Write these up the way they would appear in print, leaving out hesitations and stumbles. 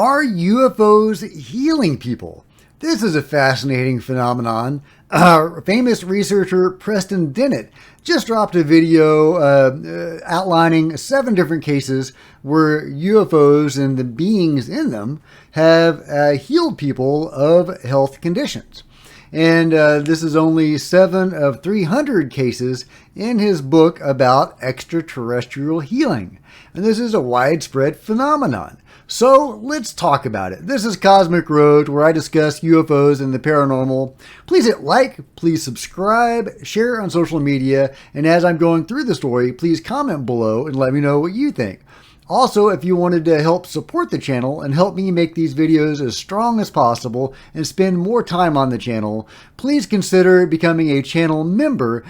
Are UFOs healing people? This is a fascinating phenomenon. Famous researcher Preston Dennett just dropped a video outlining 7 different cases where UFOs and the beings in them have healed people of health conditions. And this is only 7 of 300 cases in his book about extraterrestrial healing. And this is a widespread phenomenon. So let's talk about it. This is Cosmic Road, where I discuss UFOs and the paranormal. Please hit like, please subscribe, share on social media, and as I'm going through the story, please comment below and let me know what you think. Also, if you wanted to help support the channel and help me make these videos as strong as possible and spend more time on the channel, please consider becoming a channel member.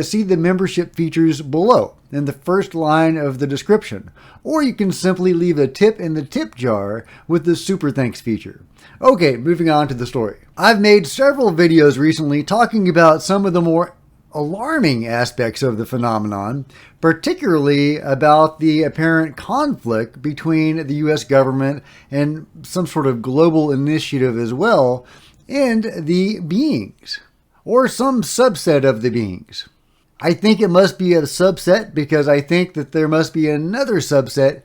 See the membership features below in the first line of the description. Or you can simply leave a tip in the tip jar with the super thanks feature. Okay, moving on to the story. I've made several videos recently talking about some of the more alarming aspects of the phenomenon, particularly about the apparent conflict between the U.S. government and some sort of global initiative as well, and the beings, or some subset of the beings. I think it must be a subset because I think that there must be another subset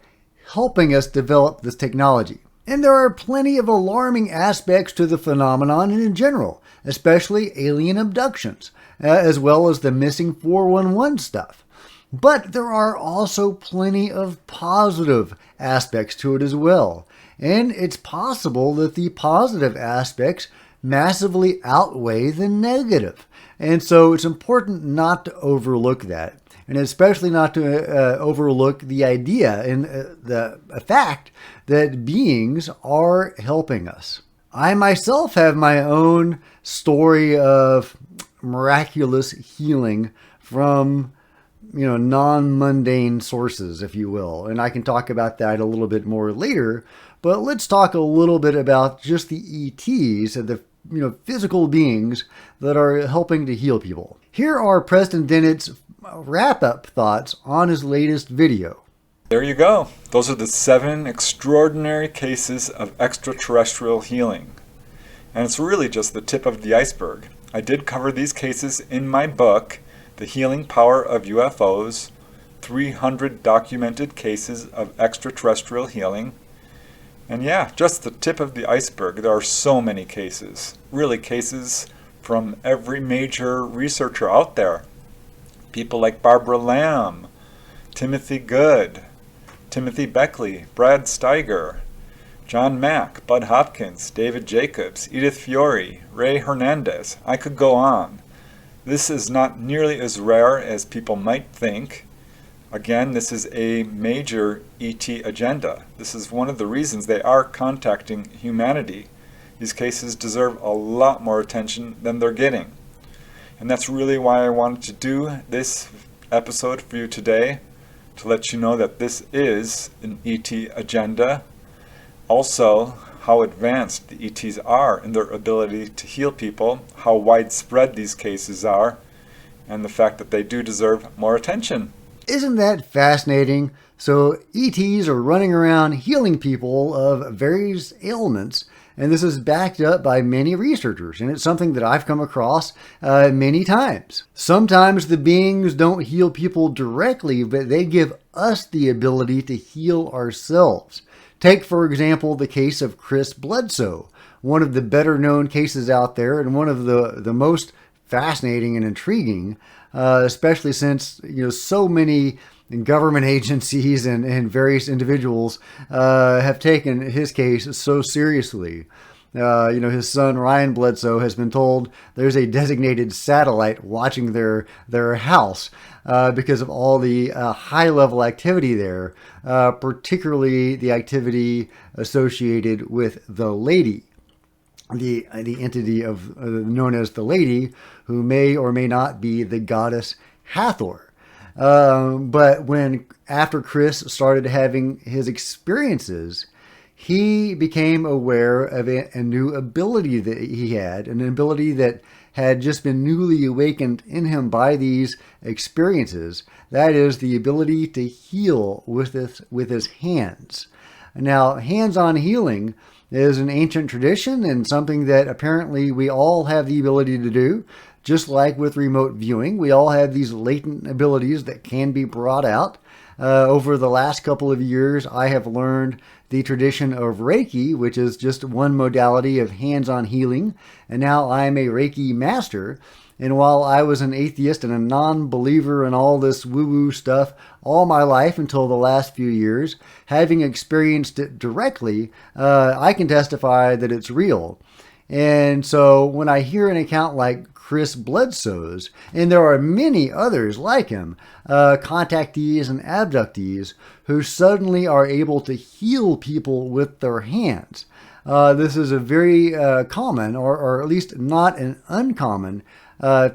helping us develop this technology. And there are plenty of alarming aspects to the phenomenon and in general, especially alien abductions, as well as the missing 411 stuff. But there are also plenty of positive aspects to it as well. And it's possible that the positive aspects massively outweigh the negative. And so it's important not to overlook that. And especially not to overlook the idea and the fact that beings are helping us. I myself have my own story of miraculous healing from, non-mundane sources, if you will. And I can talk about that a little bit more later. But let's talk a little bit about just the ETs, the physical beings that are helping to heal people. Here are Preston Dennett's wrap-up thoughts on his latest video. There you go. Those are the 7 extraordinary cases of extraterrestrial healing. And it's really just the tip of the iceberg. I did cover these cases in my book, The Healing Power of UFOs, 300 documented cases of extraterrestrial healing. And yeah, just the tip of the iceberg. There are so many cases, really cases from every major researcher out there. People like Barbara Lamb, Timothy Good, Timothy Beckley, Brad Steiger, John Mack, Bud Hopkins, David Jacobs, Edith Fiore, Ray Hernandez. I could go on. This is not nearly as rare as people might think. Again, this is a major ET agenda. This is one of the reasons they are contacting humanity. These cases deserve a lot more attention than they're getting. And that's really why I wanted to do this episode for you today, to let you know that this is an ET agenda. Also, how advanced the ETs are in their ability to heal people, how widespread these cases are, and the fact that they do deserve more attention. Isn't that fascinating? So ETs are running around healing people of various ailments, and this is backed up by many researchers, and it's something that I've come across many times. Sometimes the beings don't heal people directly, but they give us the ability to heal ourselves. Take, for example, the case of Chris Bledsoe, one of the better known cases out there and one of the most fascinating and intriguing, especially since so many government agencies and various individuals have taken his case so seriously. His son Ryan Bledsoe has been told there's a designated satellite watching their house because of all the high-level activity there, particularly the activity associated with the Lady, the entity of known as the Lady, who may or may not be the goddess Hathor. But after Chris started having his experiences, he became aware of a new ability that he had, an ability that had just been newly awakened in him by these experiences. That is the ability to heal with his hands. Now, hands-on healing is an ancient tradition and something that apparently we all have the ability to do. Just like with remote viewing, we all have these latent abilities that can be brought out. Over the last couple of years, I have learned the tradition of Reiki, which is just one modality of hands-on healing, and now I am a Reiki master. And while I was an atheist and a non-believer in all this woo-woo stuff all my life until the last few years, having experienced it directly, I can testify that it's real. And so when I hear an account like Chris Bledsoe's, and there are many others like him, contactees and abductees, who suddenly are able to heal people with their hands. This is a very common, or at least not an uncommon,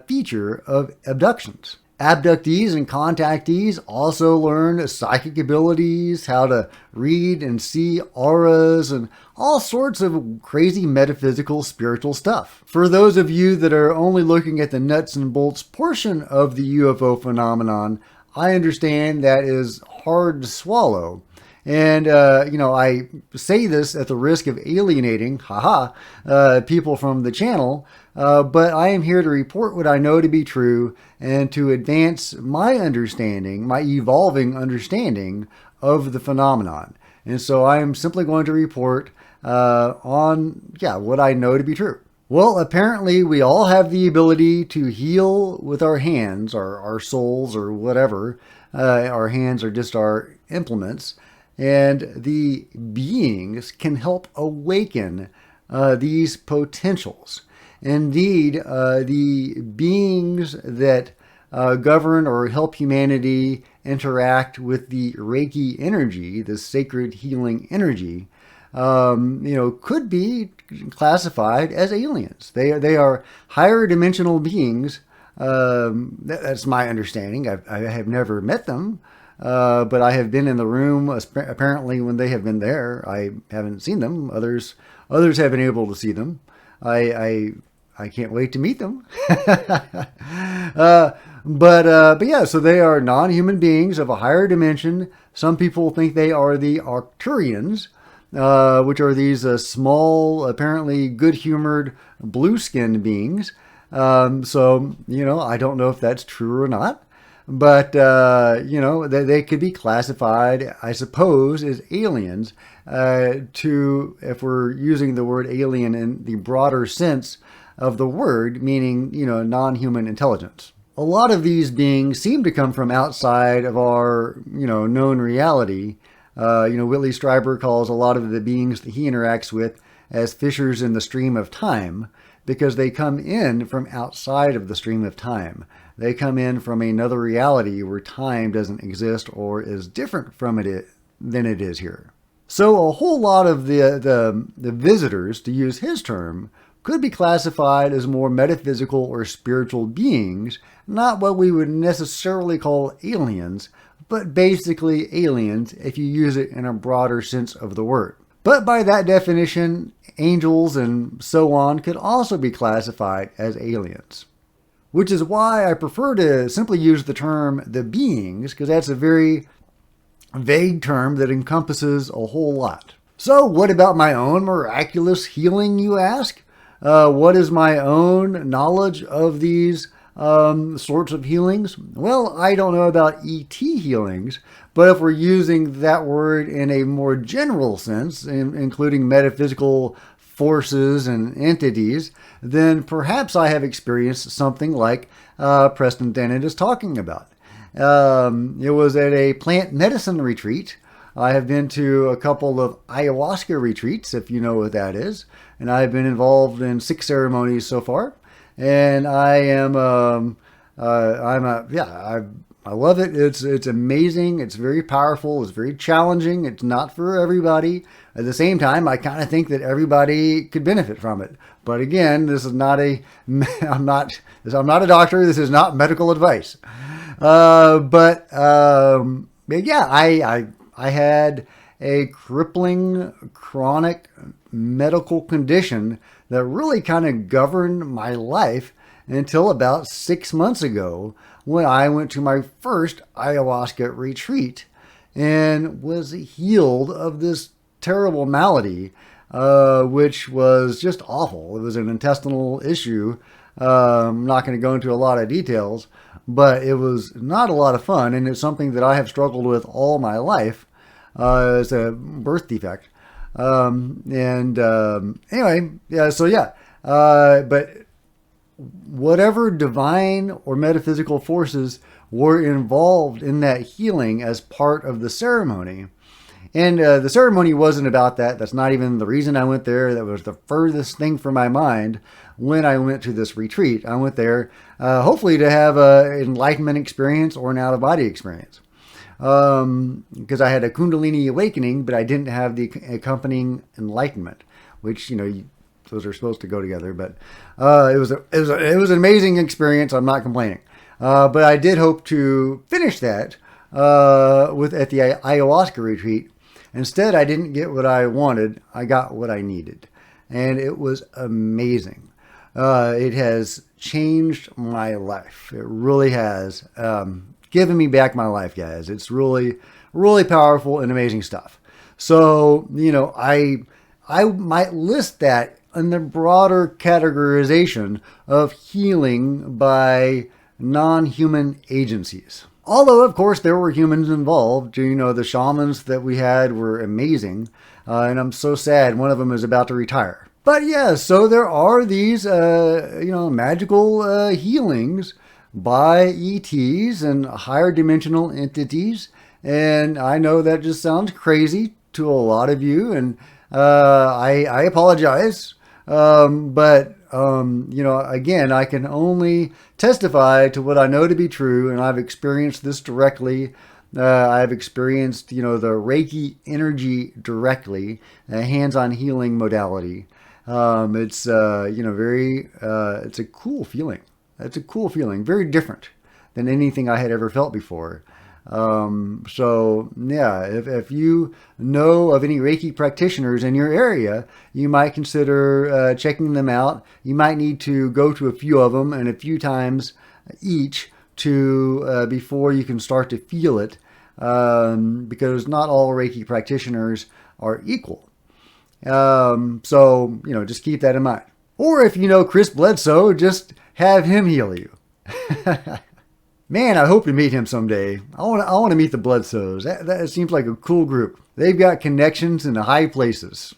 feature of abductions. Abductees and contactees also learn psychic abilities, how to read and see auras, and all sorts of crazy metaphysical spiritual stuff. For those of you that are only looking at the nuts and bolts portion of the UFO phenomenon, I understand that is hard to swallow. And, I say this at the risk of alienating, people from the channel, but I am here to report what I know to be true and to advance my understanding, my evolving understanding of the phenomenon. And so I am simply going to report on what I know to be true. Well, apparently we all have the ability to heal with our hands, or our souls, or whatever. Our hands are just our implements. And the beings can help awaken these potentials. Indeed, the beings that govern or help humanity interact with the Reiki energy, the sacred healing energy, could be classified as aliens. They are higher dimensional beings. That's my understanding. I have never met them. But I have been in the room, apparently, when they have been there. I haven't seen them. Others have been able to see them. I can't wait to meet them. But yeah, so they are non-human beings of a higher dimension. Some people think they are the Arcturians, which are these small, apparently good-humored, blue-skinned beings. So, I don't know if that's true or not. But, they could be classified, I suppose, as aliens, if we're using the word alien in the broader sense of the word, meaning, non-human intelligence. A lot of these beings seem to come from outside of our, known reality. Whitley Strieber calls a lot of the beings that he interacts with as fishers in the stream of time, because they come in from outside of the stream of time. They come in from another reality where time doesn't exist or is different from it than it is here. So a whole lot of the visitors, to use his term, could be classified as more metaphysical or spiritual beings, not what we would necessarily call aliens, but basically aliens if you use it in a broader sense of the word. But by that definition, angels and so on could also be classified as aliens. Which is why I prefer to simply use the term the beings, because that's a very vague term that encompasses a whole lot. So what about my own miraculous healing, you ask? What is my own knowledge of these sorts of healings? Well, I don't know about ET healings, but if we're using that word in a more general sense, including metaphysical forces and entities, then perhaps I have experienced something like Preston Dennett is talking about. It was at a plant medicine retreat. I have been to a couple of ayahuasca retreats, if you know what that is, and I've been involved in 6 ceremonies so far. And I am, I love it. It's amazing. It's very powerful. It's very challenging. It's not for everybody. At the same time, I kind of think that everybody could benefit from it. But again, this is not I'm not a doctor. This is not medical advice. But I had a crippling chronic medical condition that really kind of governed my life until about 6 months ago, when I went to my first ayahuasca retreat and was healed of this terrible malady, which was just awful. It was an intestinal issue. I'm not going to go into a lot of details, but it was not a lot of fun, and it's something that I have struggled with all my life. It's a birth defect. Anyway, yeah, so yeah. But whatever divine or metaphysical forces were involved in that healing as part of the ceremony. And the ceremony wasn't about that. That's not even the reason I went there. That was the furthest thing from my mind when I went to this retreat. I went there hopefully to have an enlightenment experience or an out-of-body experience. Because I had a Kundalini awakening, but I didn't have the accompanying enlightenment, which, those are supposed to go together. But it was an amazing experience. I'm not complaining. But I did hope to finish that at the ayahuasca retreat. Instead, I didn't get what I wanted. I got what I needed. And it was amazing. It has changed my life. It really has. Given me back my life, guys. It's really, really powerful and amazing stuff. So, I might list that in the broader categorization of healing by non-human agencies. Although, of course, there were humans involved. The shamans that we had were amazing. And I'm so sad one of them is about to retire. But yeah, so there are these, magical healings by ETs and higher dimensional entities. And I know that just sounds crazy to a lot of you. And I apologize. Again, I can only testify to what I know to be true, and I've experienced this directly. I've experienced, the Reiki energy directly, a hands-on healing modality. It's a cool feeling. It's a cool feeling, very different than anything I had ever felt before. If you know of any Reiki practitioners in your area, you might consider checking them out. You might need to go to a few of them and a few times each before you can start to feel it, because not all Reiki practitioners are equal. Just keep that in mind. Or if you know Chris Bledsoe, just have him heal you. Man, I hope to meet him someday. I want to meet the Bledsoes. That seems like a cool group. They've got connections in the high places.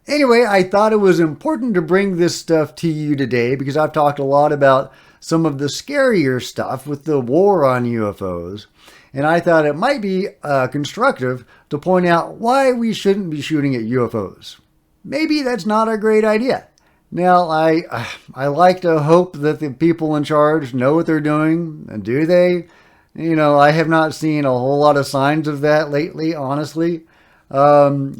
Anyway, I thought it was important to bring this stuff to you today because I've talked a lot about some of the scarier stuff with the war on UFOs. And I thought it might be constructive to point out why we shouldn't be shooting at UFOs. Maybe that's not a great idea. Now, I like to hope that the people in charge know what they're doing. And do they? I have not seen a whole lot of signs of that lately, honestly. It's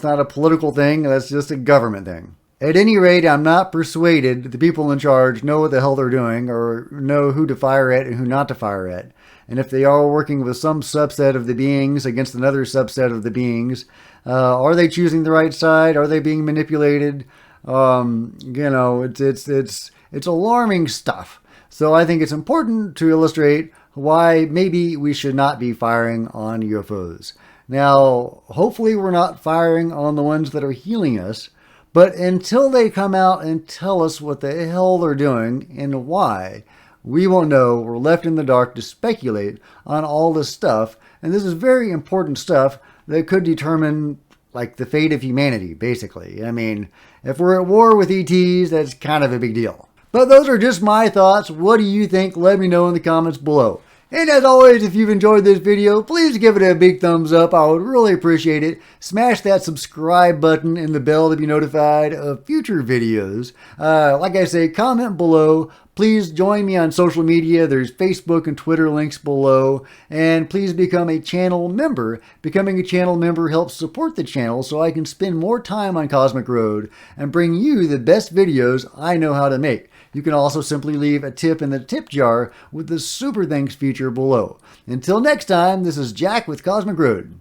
not a political thing. That's just a government thing. At any rate, I'm not persuaded that the people in charge know what the hell they're doing or know who to fire at and who not to fire at. And if they are working with some subset of the beings against another subset of the beings, are they choosing the right side? Are they being manipulated? It's alarming stuff. So I think it's important to illustrate why maybe we should not be firing on UFOs. Now, hopefully we're not firing on the ones that are healing us, but until they come out and tell us what the hell they're doing and why, we won't know. We're left in the dark to speculate on all this stuff. And this is very important stuff that could determine the fate of humanity, basically. I mean, if we're at war with ETs, that's kind of a big deal. But those are just my thoughts. What do you think? Let me know in the comments below. And as always, if you've enjoyed this video, please give it a big thumbs up. I would really appreciate it. Smash that subscribe button and the bell to be notified of future videos. Like I say, comment below. Please join me on social media. There's Facebook and Twitter links below. And please become a channel member. Becoming a channel member helps support the channel so I can spend more time on Cosmic Road and bring you the best videos I know how to make. You can also simply leave a tip in the tip jar with the Super Thanks feature below. Until next time, this is Jack with Cosmic Road.